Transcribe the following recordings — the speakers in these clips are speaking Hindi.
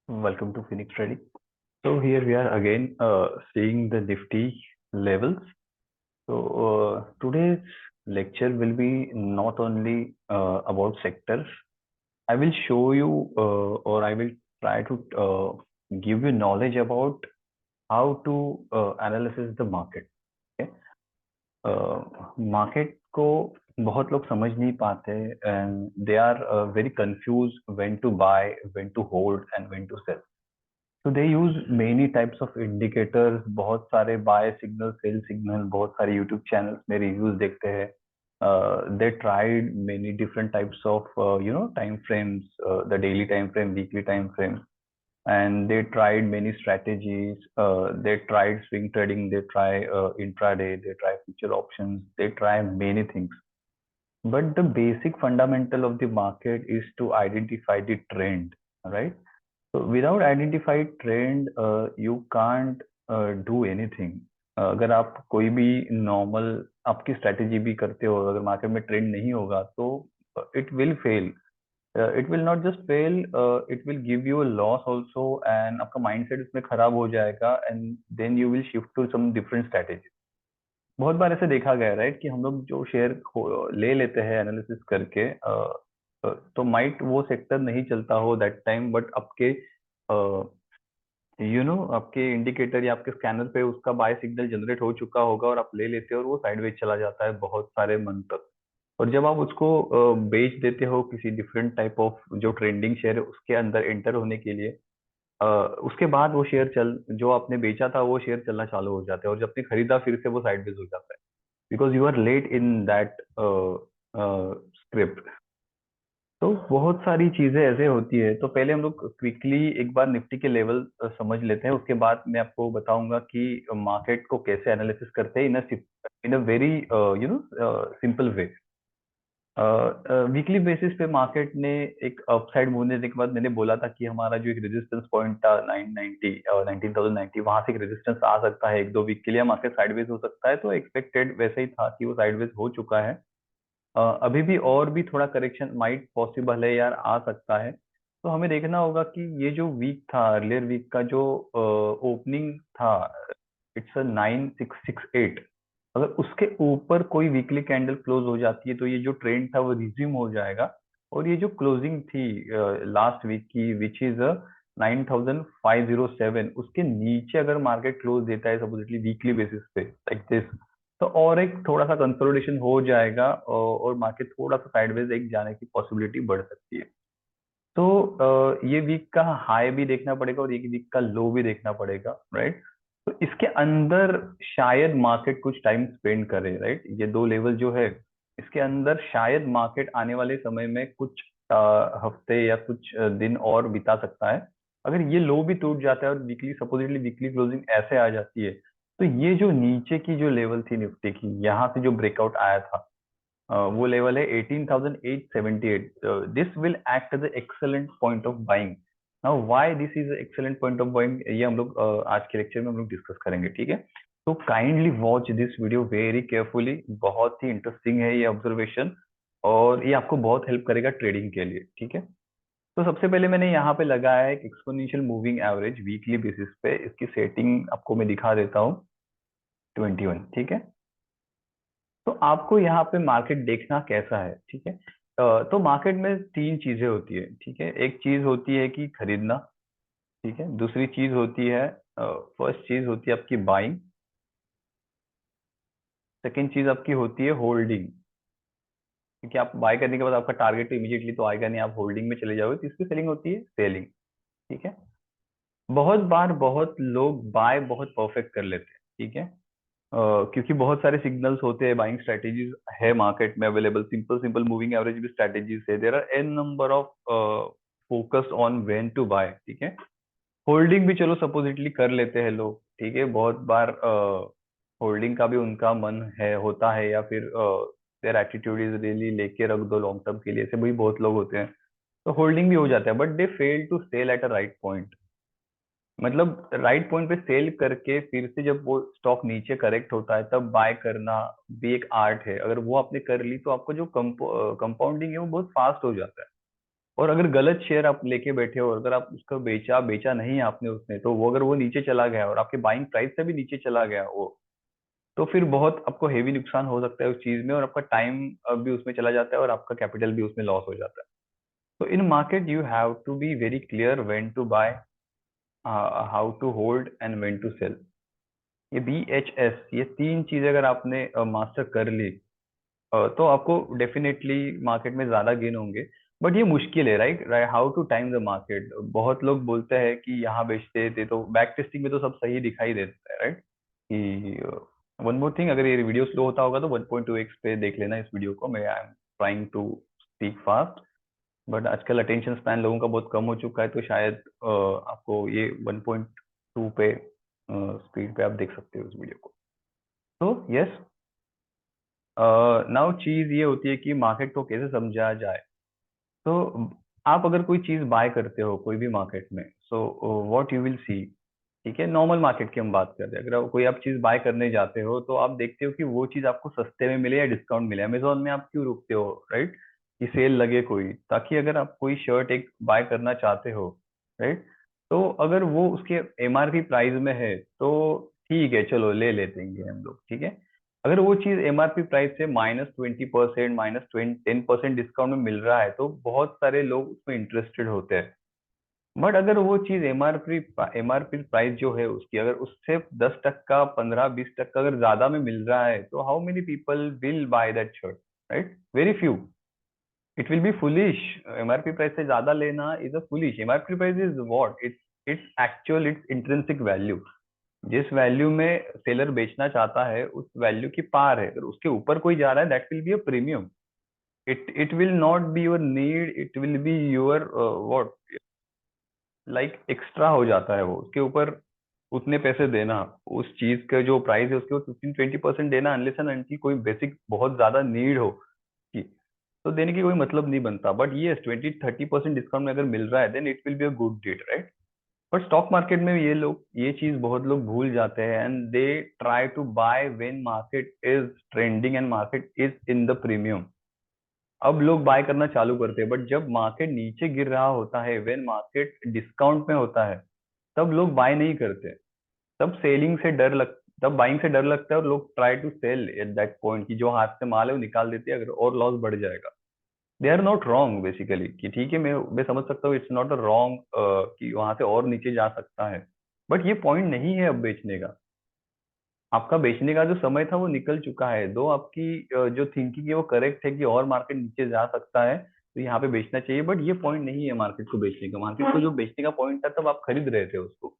Welcome to Phoenix Trading. So here we are again seeing the Nifty levels. So today's lecture will be not only about sectors. I will show you or I will try to give you knowledge about how to analysis the market. Okay? Market को बहुत लोग समझ नहीं पाते and they are very confused when to buy, when to hold and when to sell. So they use many types of indicators, बहुत सारे buy signal, sell signal, बहुत सारे YouTube channels में reviews देखते हैं. They tried many different types of time frames, the daily time frame, weekly time frame, and they tried many strategies. They tried swing trading, they try intraday, they try future options, they try many things. But the basic fundamental of the market is to identify the trend, right? So without identified trend, you can't do anything. अगर आप कोई भी नॉर्मल आपकी स्ट्रेटेजी भी करते हो, अगर मार्केट में ट्रेंड नहीं होगा तो it will fail. It will not just fail, it will give you a loss also and आपका माइंडसेट इसमें खराब हो जाएगा and then you will shift to some different strategy. बहुत बार ऐसे देखा गया है, राइट, कि हम लोग जो शेयर ले लेते हैं एनालिसिस करके, तो माइट वो सेक्टर नहीं चलता हो दैट टाइम, बट आपके आपके इंडिकेटर या आपके स्कैनर पे उसका बाय सिग्नल जनरेट हो चुका होगा और आप ले लेते हो और वो साइडवेज चला जाता है बहुत सारे मंथ तक. और जब आप उसको बेच देते हो किसी डिफरेंट टाइप ऑफ जो ट्रेंडिंग शेयर है उसके अंदर एंटर होने के लिए, उसके बाद वो शेयर चल जो आपने बेचा था वो शेयर चलना चालू हो जाता है और जब आपने खरीदा फिर से वो साइडवेज हो जाता है because you are late in that script. तो बहुत सारी चीजें ऐसे होती है. तो पहले हम लोग क्विकली एक बार निफ्टी के लेवल समझ लेते हैं, उसके बाद मैं आपको बताऊंगा कि मार्केट को कैसे एनालिसिस करते हैं in a very simple way. Weekly basis पे मार्केट ने एक अपसाइड मूव देने के बाद मैंने बोला था कि हमारा जो एक रेजिस्टेंस पॉइंट था 990 19,090, वहां से एक रेजिस्टेंस आ सकता है एक दो वीक के लिए, मार्केट साइडवेज हो सकता है. तो एक्सपेक्टेड वैसे ही था कि वो साइडवेज हो चुका है. अभी भी और भी थोड़ा करेक्शन माइट पॉसिबल है यार, आ सकता है. तो हमें देखना होगा कि ये जो वीक था, अर्लियर वीक का जो ओपनिंग था, इट्स 9668. अगर उसके ऊपर कोई वीकली कैंडल क्लोज हो जाती है तो ये जो ट्रेंड था वो रिज्यूम हो जाएगा. और ये जो क्लोजिंग थी लास्ट वीक की विच इज 9507, उसके नीचे अगर मार्केट क्लोज देता है सपोजिटली वीकली बेसिस पे लाइक दिस, तो और एक थोड़ा सा कंसोलिडेशन हो जाएगा और मार्केट थोड़ा सा साइडवेज एक जाने की पॉसिबिलिटी बढ़ सकती है. तो ये वीक का हाई भी देखना पड़ेगा और ये वीक का लो भी देखना पड़ेगा, राइट. तो इसके अंदर शायद मार्केट कुछ टाइम स्पेंड करे, राइट. ये दो लेवल जो है इसके अंदर शायद मार्केट आने वाले समय में कुछ हफ्ते या कुछ दिन और बिता सकता है. अगर ये लो भी टूट जाता है और वीकली सपोजिटली वीकली क्लोजिंग ऐसे आ जाती है, तो ये जो नीचे की जो लेवल थी निफ्टी की, यहाँ से जो ब्रेकआउट आया था, वो लेवल है 18,878. This will act as excellent point of buying. Now why this is excellent point of buying, ये हम लोग आज के लेक्चर में हम लोग डिस्कस करेंगे, ठीक है. तो kindly watch this video very carefully, बहुत ही इंटरेस्टिंग है ये ऑब्जर्वेशन और ये आपको बहुत हेल्प करेगा ट्रेडिंग के लिए, ठीक है. तो सबसे पहले मैंने यहाँ पे लगाया है एक exponential moving average weekly basis पे. इसकी सेटिंग आपको मैं दिखा देता हूँ, 21, ठीक है. तो आपको यहाँ पे मार्केट देखना कैसा है, ठीक है. तो मार्केट में तीन चीजें होती है, ठीक है. एक चीज होती है कि खरीदना, ठीक है. दूसरी चीज होती है, फर्स्ट चीज होती है आपकी बाइंग. सेकेंड चीज आपकी होती है होल्डिंग, क्योंकि आप बाय करने के बाद आपका टारगेट तो इमीडिएटली तो आएगा नहीं, आप होल्डिंग में चले जाओगे. तीसरी सेलिंग होती है सेलिंग, ठीक है. बहुत बार बहुत लोग बाय बहुत परफेक्ट कर लेते हैं, ठीक है. क्योंकि बहुत सारे सिग्नल्स होते हैं, बाइंग स्ट्रेटेजीज है मार्केट में available, simple simple moving average भी स्ट्रेटेजीज है. There are an number of focus on when to buy, ठीक है. होल्डिंग भी चलो सपोजिटली कर लेते हैं लोग, ठीक है. बहुत बार होल्डिंग का भी उनका मन है होता है, या फिर देयर एटीट्यूड इज रियली लेके रख दो लॉन्ग टर्म के लिए, ऐसे भी बहुत लोग होते हैं. तो होल्डिंग भी हो जाता है, but they fail to sell at a right point. मतलब राइट पॉइंट पे सेल करके फिर से जब वो स्टॉक नीचे करेक्ट होता है तब बाय करना भी एक आर्ट है. अगर वो आपने कर ली तो आपको जो कंपाउंडिंग है वो बहुत फास्ट हो जाता है. और अगर गलत शेयर आप लेके बैठे हो, अगर आप उसका बेचा बेचा नहीं है आपने उसने, तो वो अगर वो नीचे चला गया और आपके बाइंग प्राइस से भी नीचे चला गया वो, तो फिर बहुत आपको हेवी नुकसान हो सकता है उस चीज में, और आपका टाइम भी उसमें चला जाता है और आपका कैपिटल भी उसमें लॉस हो जाता है। तो in market you have to be very clear when to buy, how to hold and when to sell. ये BHS, ये तीन चीजें अगर आपने मास्टर कर ली, तो आपको डेफिनेटली मार्केट में ज्यादा गेन होंगे। बट ये मुश्किल है, right right, how to time the market. बहुत लोग बोलते हैं कि यहाँ बेचते थे, तो बैक टेस्टिंग में तो सब सही दिखाई देता है, राइट। कि वन मोर थिंग, अगर ये वीडियो स्लो होता होगा तो 1.2x पे देख लेना इस वीडियो को। मैं I am trying to speak fast, but आजकल अटेंशन स्पैन लोगों का बहुत कम हो चुका है, तो शायद आपको ये 1.2 पे स्पीड पे आप देख सकते हो इस वीडियो को। तो यस, नाउ चीज ये होती है कि मार्केट को कैसे समझा जाए। तो आप अगर कोई चीज बाय करते हो कोई भी मार्केट में, so what you will see, ठीक है, नॉर्मल मार्केट की हम बात कर रहे हैं। अगर कोई आप चीज बाय करने जाते हो तो आप देखते हो कि वो चीज आपको सस्ते में मिले या डिस्काउंट मिले। अमेजोन में आप क्यों रुकते हो, राइट, कि सेल लगे कोई, ताकि अगर आप कोई शर्ट एक बाय करना चाहते हो, राइट, तो अगर वो उसके MRP प्राइस में है तो ठीक है, चलो ले लेते हैं हम लोग, ठीक है। अगर वो चीज MRP प्राइस से -20%, -10% डिस्काउंट में मिल रहा है, तो बहुत सारे लोग उसमें इंटरेस्टेड होते हैं। बट अगर वो चीज MRP प्राइस जो है उसकी, अगर उससे 10%, 15-20% अगर ज्यादा में मिल रहा है, तो how many people will by that shirt, right, very few. It will B foolish. MRP price से ज्यादा लेना is a foolish. MRP price is what, it's its actual, it's intrinsic value. जिस वैल्यू में सेलर बेचना चाहता है उस वैल्यू की पार है, अगर उसके ऊपर कोई जा रहा है, that will be a premium. It will not be your need, it will be your what, like extra हो जाता है वो उसके ऊपर। उतने पैसे देना, उस चीज का जो प्राइस है उसके ऊपर 15-20% देना, अनलेस एंड अनटिल कोई बेसिक बहुत ज्यादा नीड हो कि, तो देने की कोई मतलब नहीं बनता। बट ये 20-30% डिस्काउंट में अगर मिल रहा है, then it will be a good deal, right. But stock market में ये चीज बहुत लोग भूल जाते हैं, and they try to buy when market is trending and market is in the premium. अब लोग बाय करना चालू करते हैं, बट जब मार्केट नीचे गिर रहा होता है, व्हेन मार्केट डिस्काउंट में होता है, तब लोग बाय नहीं करते। तब सेलिंग से डर लग तब बाइंग से डर लगता है, और लोग try to sell at that point, कि जो हाथ से माल है वो निकाल देते हैं, अगर और लॉस बढ़ जाएगा। They are not wrong basically, कि ठीक है, मैं समझ सकता हूँ, इट्स नॉट अ रॉन्ग कि वहां से और नीचे जा सकता है। बट ये पॉइंट नहीं है अब बेचने का। आपका बेचने का जो समय था वो निकल चुका है। दो आपकी जो थिंकिंग है वो करेक्ट है कि और मार्केट नीचे जा सकता है, तो यहाँ पे बेचना चाहिए, बट ये पॉइंट नहीं है मार्केट को बेचने का। मार्केट को जो बेचने का पॉइंट था, तब आप खरीद रहे थे उसको।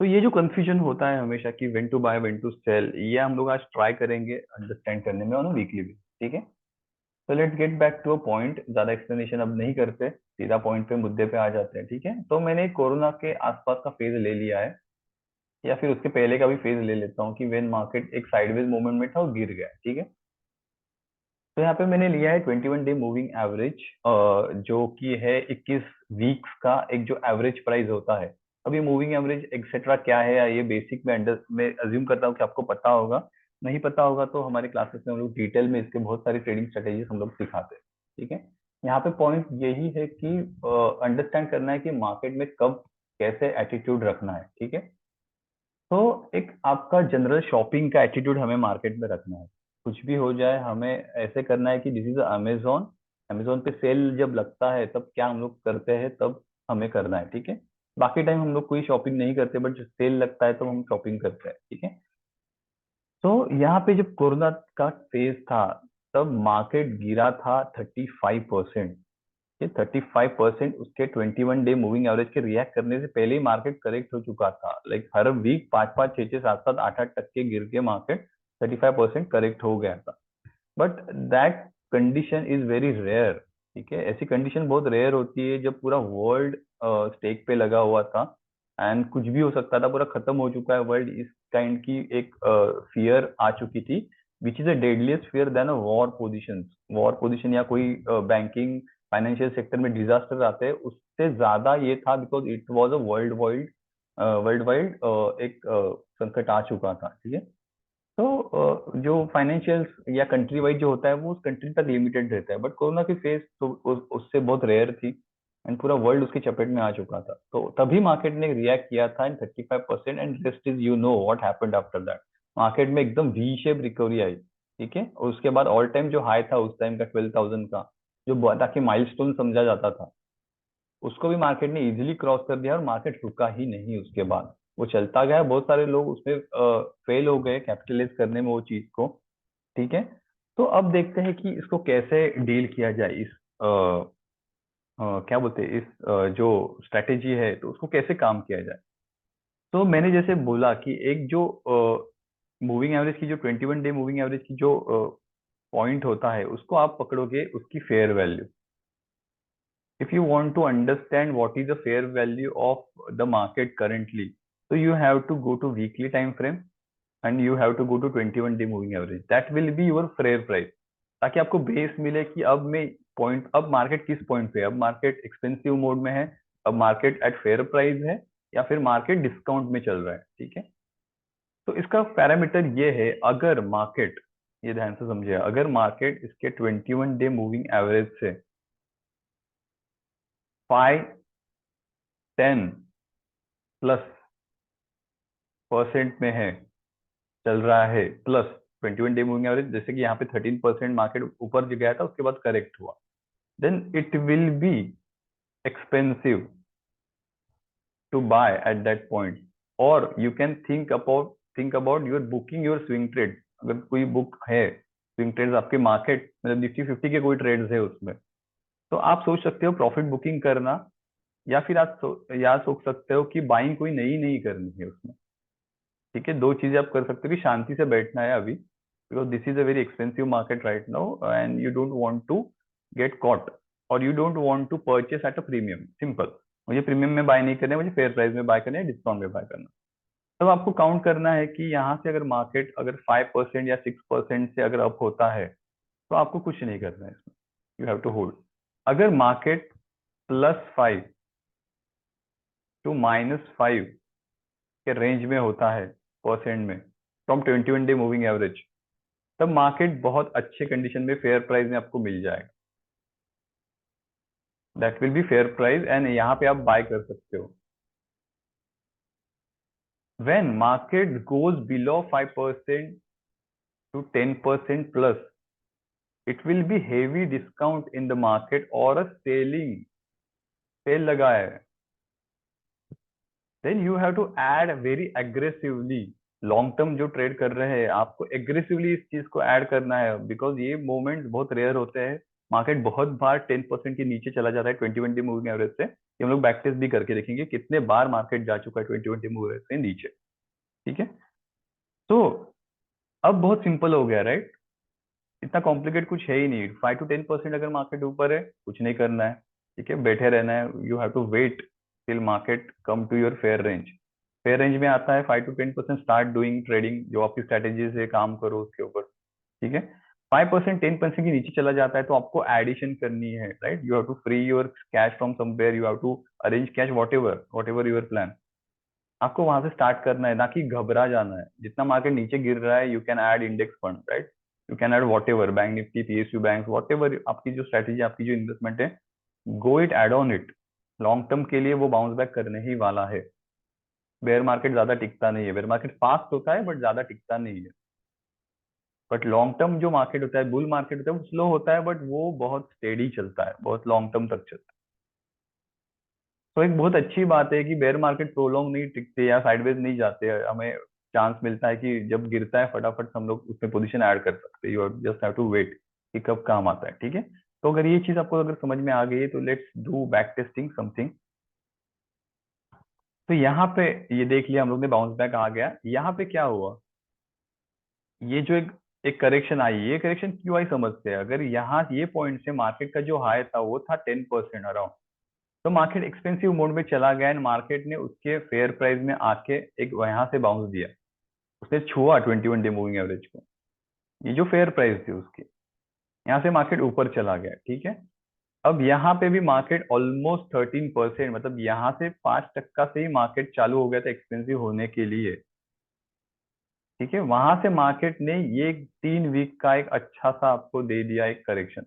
तो ये जो कंफ्यूजन होता है हमेशा कि when to buy when to sell, ये हम लोग आज ट्राई करेंगे अंडरस्टैंड करने में ऑन वीकली भी, ठीक है। तो let's get back to a point, ज्यादा एक्सप्लेनेशन अब नहीं करते, सीधा पॉइंट पे, मुद्दे पे आ जाते हैं, ठीक है। तो मैंने कोरोना के आसपास का फेज ले लिया है, या फिर उसके पहले का भी फेज ले लेता हूँ, कि वेन मार्केट एक साइडवेज मूवमेंट में था और गिर गया, ठीक है। तो यहाँ पे मैंने लिया है 21 डे मूविंग एवरेज, जो कि है 21 वीक्स का एक जो एवरेज प्राइस होता है। अब ये मूविंग एवरेज एक्सेट्रा क्या है, या ये बेसिक में अंडर मैं अज्यूम करता हूँ कि आपको पता होगा। नहीं पता होगा तो हमारे क्लासेस में हम लोग डिटेल में इसके बहुत सारी ट्रेडिंग स्ट्रेटेजीज हम लोग सिखाते हैं, ठीक है। यहाँ पे पॉइंट यही है कि अंडरस्टैंड करना है कि मार्केट में कब कैसे एटीट्यूड रखना है, ठीक है। तो एक आपका जनरल शॉपिंग का एटीट्यूड हमें मार्केट में रखना है। कुछ भी हो जाए, हमें ऐसे करना है कि दिस इज अमेजोन, अमेजोन पे सेल जब लगता है तब क्या हम लोग करते हैं, तब हमें करना है, ठीक है। बाकी टाइम हम लोग कोई शॉपिंग नहीं करते, बट जब सेल लगता है तो हम शॉपिंग करते हैं, ठीक है। तो यहाँ पे जब कोरोना का फेज था, तब मार्केट गिरा था 35%। ये 35% उसके 21 डे मूविंग एवरेज के रिएक्ट करने से पहले ही मार्केट करेक्ट हो चुका था। लाइक हर वीक 5-5, 6-6, 7-7, 8-8% गिर के मार्केट 35% करेक्ट हो गया था। But that condition is very rare, ठीक है। ऐसी कंडीशन बहुत रेयर होती है जब पूरा वर्ल्ड स्टेक पे लगा हुआ था, एंड कुछ भी हो सकता था, पूरा खत्म हो चुका है वर्ल्ड, इस काइंड की एक फियर आ चुकी थी, which is a deadliest fear than a war position या कोई बैंकिंग फाइनेंशियल सेक्टर में डिजास्टर आते हैं, उससे ज्यादा ये था, because it was a world wide एक संकट आ चुका था, ठीक है। जो फाइनेंशियल्स या कंट्री वाइज जो होता है वो उस कंट्री तक लिमिटेड रहता है, बट कोरोना की फेज तो उससे बहुत रेयर थी, एंड पूरा वर्ल्ड उसकी चपेट में आ चुका था, तो तभी मार्केट ने रिएक्ट किया था इन 35%, and rest is you know what happened after that. Market में एकदम वी शेप रिकवरी आई, ठीक है, और उसके बाद ऑल टाइम जो हाई था उस टाइम का 12,000 का, जो ताकि माइलस्टोन समझा जाता था, उसको भी मार्केट ने इजीली क्रॉस कर दिया, और मार्केट रुका ही नहीं उसके बाद, वो चलता गया। बहुत सारे लोग उसमें फेल हो गए कैपिटलाइज करने में वो चीज को, ठीक है। तो अब देखते हैं कि इसको कैसे डील किया जाए, इस क्या बोलते हैं, इस जो स्ट्रेटेजी है तो उसको कैसे काम किया जाए। तो मैंने जैसे बोला कि एक जो मूविंग एवरेज की, जो 21 डे मूविंग एवरेज की जो पॉइंट होता है, उसको आप पकड़ोगे उसकी fair value. if you want to understand what is the fair value of the market currently, so you have to go to weekly time frame and you have to go to 21 day moving average, that will be your fair price, ताकि आपको बेस मिले कि अब मैं पॉइंट, अब मार्केट किस पॉइंट पे है, अब मार्केट एक्सपेंसिव मोड में है, अब मार्केट एट फेयर प्राइस है, या फिर मार्केट डिस्काउंट में चल रहा है, ठीक है। तो इसका पैरामीटर ये है, अगर मार्केट, ये ध्यान से समझिए, अगर मार्केट इसके 21 डे मूविंग एवरेज से 5-10+ % में है, चल रहा है, प्लस 21 डे मूविंग एवरेज, जैसे कि यहाँ पे 13% मार्केट ऊपर गया था, उसके बाद करेक्ट हुआ, then it will be expensive to buy at that point, और you can think about your booking your swing trade. अगर कोई बुक है स्विंग ट्रेड्स आपके, मार्केट मतलब निफ्टी 50 के कोई ट्रेड्स है उसमें, तो आप सोच सकते हो प्रॉफिट बुकिंग करना, या फिर आप या सोच सकते हो कि बाइंग कोई नई नहीं करनी है उसमें, ठीक है। दो चीजें आप कर सकते हो, कि शांति से बैठना है अभी, because this is a very expensive market right now, and you don't want to get caught, और you don't want to purchase at a premium, simple. मुझे प्रीमियम में बाय नहीं करना है, मुझे फेयर प्राइस में बाय करना है, डिस्काउंट में बाय करना। तब आपको काउंट करना है कि यहाँ से अगर मार्केट अगर 5% या 6% से अगर अप होता है, तो आपको कुछ नहीं करना है इसमें, यू हैव टू होल्ड। अगर मार्केट +5 टू -5 के रेंज में होता है, परसेंट में, फ्रॉम 21 डे मूविंग एवरेज, तब मार्केट बहुत अच्छे कंडीशन में फेयर प्राइस में आपको मिल जाएगा, that will be fair price, and यहाँ पे आप बाय कर सकते हो। When market goes below 5% to 10% plus, it will be heavy discount in the market और अ सेल लगा है, then you have to add very aggressively. Long term जो ट्रेड कर रहे हैं, आपको एग्रेसिवली इस चीज को ऐड करना है, बिकॉज ये मोमेंट्स बहुत रेयर होते हैं। मार्केट बहुत बार 10% के नीचे चला जाता है 21 डे मूविंग एवरेज से, ये हम लोग बैक टेस्ट भी करके देखेंगे कितने बार मार्केट जा चुका है 21 डे मूविंग एवरेज से नीचे, ठीक है। तो अब बहुत सिंपल हो गया, राइट, इतना कॉम्प्लिकेट कुछ है ही नहीं। 5 to 10% अगर मार्केट ऊपर है, कुछ नहीं करना है, ठीक है, बैठे रहना है, you have to wait till market come to your fair range. Fair range में आता है 5 to 10%, स्टार्ट डूइंग ट्रेडिंग, जो आपकी स्ट्रेटेजी से काम करो उसके ऊपर, ठीक है। 5% 10% के नीचे चला जाता है, तो आपको एडिशन करनी है, right, you have to free your cash from somewhere, you have to arrange cash, whatever your plan, आपको वहां से स्टार्ट करना है, ना कि घबरा जाना है। जितना मार्केट नीचे गिर रहा है, you can add index fund, right, you can add whatever, bank Nifty, PSU bank, whatever आपकी जो स्ट्रेटेजी, आपकी जो इन्वेस्टमेंट है, go it, add on it. Long term के लिए वो बाउंस बैक करने ही वाला है। बेयर मार्केट ज्यादा टिकता नहीं है, बेयर मार्केट फास्ट होता है बट ज्यादा टिकता नहीं है। बट लॉन्ग टर्म जो मार्केट होता है, बुल मार्केट होता है, वो स्लो होता है, बट वो बहुत स्टेडी चलता है, बहुत लॉन्ग टर्म तक चलता है। तो एक बहुत अच्छी बात है कि बेयर मार्केट प्रोलॉन्ग नहीं टिकते या साइडवेज नहीं जाते हैं, हमें चांस मिलता है कि जब गिरता है फटाफट हम लोग उसमें पोजीशन ऐड कर सकते हैं, you just have to wait कि कब काम आता है, ठीक है। तो अगर ये चीज आपको अगर समझ में आ गई है, तो let's do back testing something. तो यहाँ पे ये देख लिया हम लोग ने, बाउंस बैक आ गया। यहाँ पे क्या हुआ, ये जो एक करेक्शन आई, ये करेक्शन क्यों आई समझते हैं। अगर यहाँ ये पॉइंट से मार्केट का जो हाई था वो था 10% अराउंड, तो मार्केट एक्सपेंसिव मोड में चला गया, एंड मार्केट ने उसके फेयर प्राइस में आके एक यहाँ से बाउंस दिया, उसने छुआ 21 डे मूविंग एवरेज को, ये जो फेयर प्राइस थी उसकी, यहाँ से मार्केट ऊपर चला गया, ठीक है। अब यहाँ पे भी मार्केट ऑलमोस्ट 13%, मतलब यहाँ से 5% से ही मार्केट चालू हो गया था एक्सपेंसिव होने के लिए, ठीक है, वहां से मार्केट ने ये 3 वीक का एक अच्छा सा आपको दे दिया एक करेक्शन।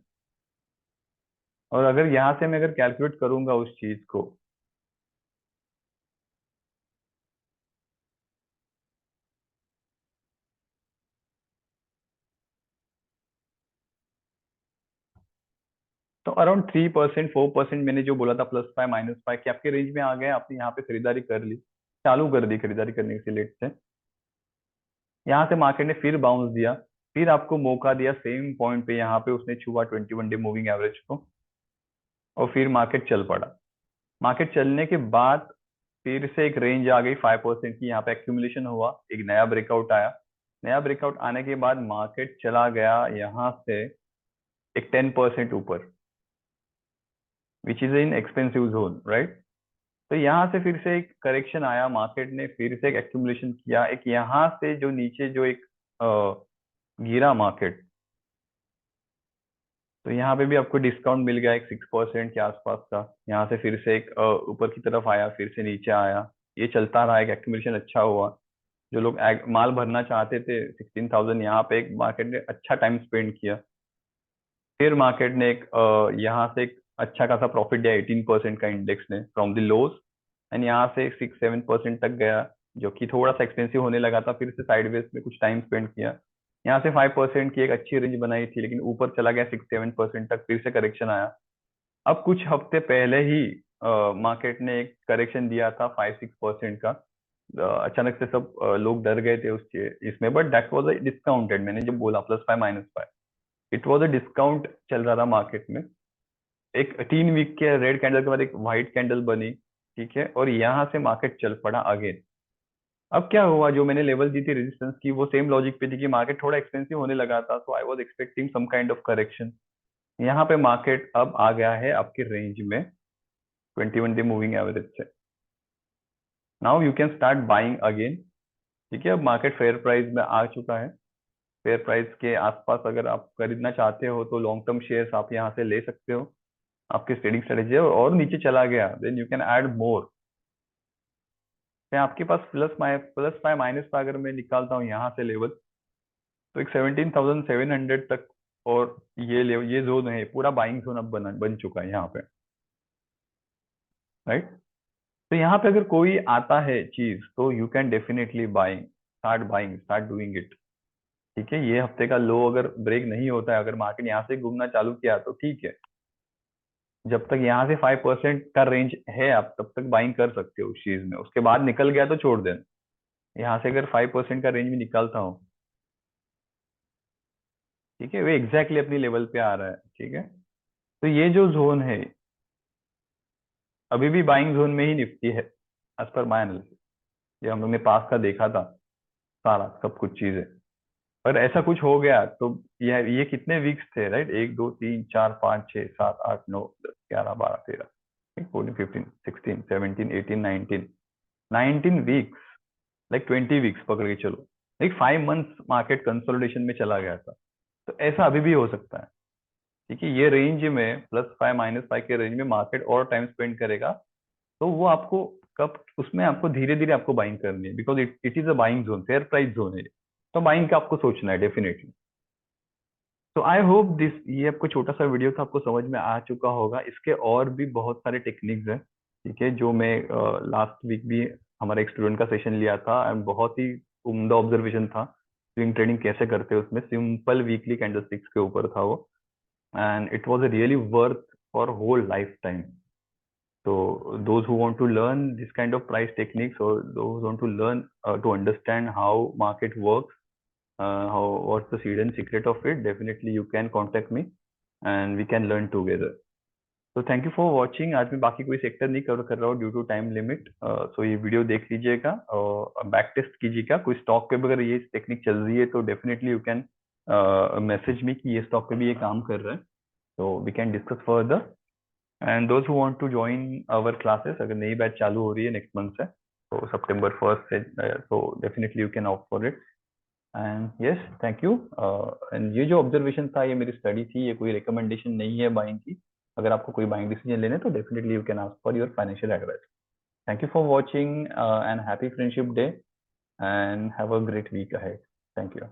और अगर यहाँ से मैं अगर कैलकुलेट करूंगा उस चीज को, तो अराउंड 3% 4% मैंने जो बोला था +5 - 5 के आपके रेंज में आ गए, आपने यहाँ पे खरीदारी कर ली, चालू कर दी खरीदारी करने के लेट से। यहाँ से मार्केट ने फिर बाउंस दिया, फिर आपको मौका दिया सेम पॉइंट पे, यहाँ पे उसने छुआ 21 डे मूविंग एवरेज को, और फिर मार्केट चल पड़ा। मार्केट चलने के बाद फिर से एक रेंज आ गई 5% की, यहाँ पे एक्यूमुलेशन हुआ, एक नया ब्रेकआउट आया। नया ब्रेकआउट आने के बाद मार्केट चला गया यहाँ से एक 10% ऊपर, which is in expensive zone, right. तो यहाँ से फिर से एक करेक्शन आया, मार्केट ने फिर से एक एक्यूमुलेशन किया, एक यहाँ से जो नीचे जो एक गिरा मार्केट, तो यहाँ पे भी आपको डिस्काउंट मिल गया एक 6% के आसपास का। यहाँ से फिर से एक ऊपर की तरफ आया, फिर से नीचे आया, ये चलता रहा, एक एक्यूमुलेशन अच्छा हुआ। जो लोग माल भरना चाहते थे 16,000, यहाँ पे एक मार्केट ने अच्छा टाइम स्पेंड किया। फिर मार्केट ने एक यहाँ से एक अच्छा खासा प्रॉफिट दिया 18% का इंडेक्स ने फ्रॉम द लोज, एंड यहाँ से 6-7% तक गया, जो कि थोड़ा सा एक्सपेंसिव होने लगा था। फिर से साइडवेज में कुछ टाइम स्पेंड किया, यहाँ से 5% की एक अच्छी रेंज बनाई थी, लेकिन ऊपर चला गया 6-7% तक, फिर से करेक्शन आया। अब कुछ हफ्ते पहले ही मार्केट ने एक करेक्शन दिया था 5-6% का। अचानक से सब लोग डर गए थे उस इसमें, बट दैट वाज डिस्काउंटेड। मैंने जब बोला +5 - 5, इट वाज अ डिस्काउंट चल रहा था मार्केट में। एक 3 वीक के रेड कैंडल के बाद एक व्हाइट कैंडल बनी, ठीक है, और यहाँ से मार्केट चल पड़ा अगेन। अब क्या हुआ, जो मैंने लेवल दी थी रेजिस्टेंस की, वो सेम लॉजिक पे थी कि मार्केट थोड़ा एक्सपेंसिव होने लगा था, तो I was expecting some kind of correction. यहाँ पे मार्केट अब आ गया है आपके रेंज में 21 डे मूविंग एवरेज से। Now you can start buying again. ठीक है, अब मार्केट फेयर प्राइस में आ चुका है। फेयर प्राइस के आसपास अगर आप खरीदना चाहते हो तो लॉन्ग टर्म शेयर्स आप यहाँ से ले सकते हो, आपकी ट्रेडिंग स्ट्रेटेजी है। और नीचे चला गया, then you can add more. मैं आपके पास +5 - 5 अगर मैं निकालता हूँ यहाँ से लेवल, तो एक 17,700 तक। और ये लेवल, ये जोन है, पूरा बाइंग जोन अब बन चुका है यहाँ पे, राइट। तो यहाँ पे अगर कोई आता है चीज, तो you can definitely buying, start doing it. ठीक है, ये हफ्ते का लो अगर ब्रेक नहीं होता है, अगर मार्केट यहाँ से घूमना चालू किया तो ठीक है। जब तक यहाँ से 5% का रेंज है, आप तब तक बाइंग कर सकते हो उस चीज में, उसके बाद निकल गया तो छोड़ देना। यहाँ से अगर 5% का रेंज में निकालता हूँ, ठीक है, वो एग्जैक्टली अपनी लेवल पे आ रहा है, ठीक है। तो ये जो जोन है, अभी भी बाइंग जोन में ही निफ्टी है, एज पर माय एनालिसिस। ये हम लोग ने पास का देखा था, सारा सब कुछ चीजें। पर ऐसा कुछ हो गया तो ये कितने वीक्स थे, राइट? 1 2 3 4 5 6 7 8 9 10 11 12 13 14 15 16 17 18 19 19 वीक्स, लाइक 20 वीक्स पकड़ के चलो। लाइक 5 मंथ्स मार्केट कंसोलिडेशन में चला गया था। तो ऐसा अभी भी हो सकता है। ठीक है, ये रेंज में +5 - 5 के रेंज में मार्केट और टाइम स्पेंड करेगा, तो वो आपको कब, उसमें आपको धीरे धीरे आपको बाइंग करनी है, because it is a buying zone, fair price zone है। तो बाइंग का आपको सोचना है डेफिनेटली। तो आई होप दिस, ये आपको छोटा सा वीडियो था, आपको समझ में आ चुका होगा। इसके और भी बहुत सारे टेक्निक्स हैं, ठीक है, जो मैं लास्ट वीक भी हमारे एक स्टूडेंट का सेशन लिया था, एंड बहुत ही उम्दा ऑब्जर्वेशन था। स्विंग ट्रेडिंग कैसे करते हैं, उसमें सिंपल वीकली कैंडलस्टिक्स के ऊपर था वो, and it was really worth for whole life time. So those who want to learn this kind of price techniques, or those who want to learn to understand how market works, how what's the hidden secret of it, definitely you can contact me and we can learn together. तो थैंक यू फॉर वॉचिंग। आज मैं बाकी कोई सेक्टर नहीं कवर कर रहा हूँ ड्यू टू टाइम लिमिट। सो ये वीडियो देख लीजिएगा और बैक टेस्ट कीजिएगा। कोई स्टॉक पे भी अगर ये टेक्निक चल रही है तो definitely you can message me कि ये स्टॉक पे भी ये काम कर रहा है, तो we can discuss further. And those who want to join our classes, अगर नई बैच चालू हो रही है नेक्स्ट मंथ से, तो September 1 से, तो definitely you can opt for it. And yes, thank you. And ये जो ऑब्जर्वेशन था, ये मेरी स्टडी थी, ये कोई रिकमेंडेशन नहीं है बाइंग की। अगर आपको कोई बाइंग डिसीजन लेने तो definitely you can ask for your financial advice. Thank you for watching and happy friendship day. and have a great week ahead. Thank you.